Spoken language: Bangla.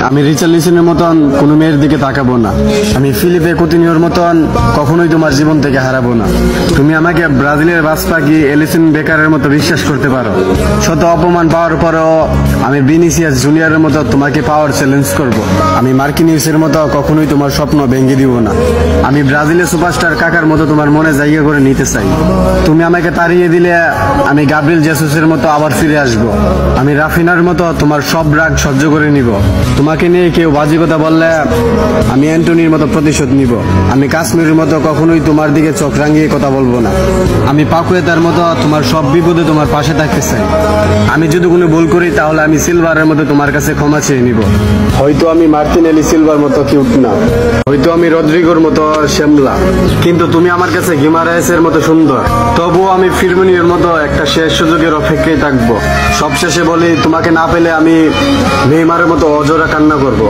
আমি রিচার্লিসনের মতন কোনো মেয়ের দিকে তাকাবো না। আমি ফিলিপে কুতিনিওর মতন কখনোই তোমার জীবন থেকে হারাবো না। তুমি আমাকে ব্রাজিলের বাস পাখি এলিসন বেকারের মতো বিশ্বাস করতে পারো। শত অপমান পাওয়ার পরেও আমি ভিনিসিয়াস জুনিয়রের মতো তোমাকে পাওয়ার চ্যালেঞ্জ করব। আমি মার্কিনিউসের মতো কখনোই তোমার স্বপ্ন ভেঙে দিব না। আমি ব্রাজিলের সুপারস্টার কাকার মতো তোমার মনে জায়গা করে নিতে চাই। তুমি আমাকে তাড়িয়ে দিলে আমি গাব্রিয়েল জেসুসের মতো আবার ফিরে আসব। আমি রাফিনার মতো তোমার সব রাগ সহ্য করে নিব। তোমাকে নিয়ে কেউ বাজে কথা বললে আমি অ্যান্টনির মতো প্রতিশোধ নিব। আমি কাশ্মীরের মতো কখনোই তোমার দিকে চোখ রাঙিয়ে কথা বলবো না। আমি পাকুয়েতার মতো তোমার সব বিপদে তোমার পাশে থাকতে চাই। আমি যদি কোনো ভুল করি তাহলে আমি সিলভারের মতো তোমার কাছে ক্ষমা চেয়ে নিব। হয়তো আমি মার্টিনেলি সিলভার মতো কিউট না, হয়তো আমি রদ্রিগোর মতো শ্যামলা, কিন্তু তুমি আমার কাছে গিমারায়েসের মতো সুন্দর। তবুও আমি ফিরমিনিওর মতো একটা শেষ সুযোগের অপেক্ষায় থাকবো। সবশেষে বলি, তোমাকে না পেলে আমি নেইমারের মতো অজোড়া কান্না করব।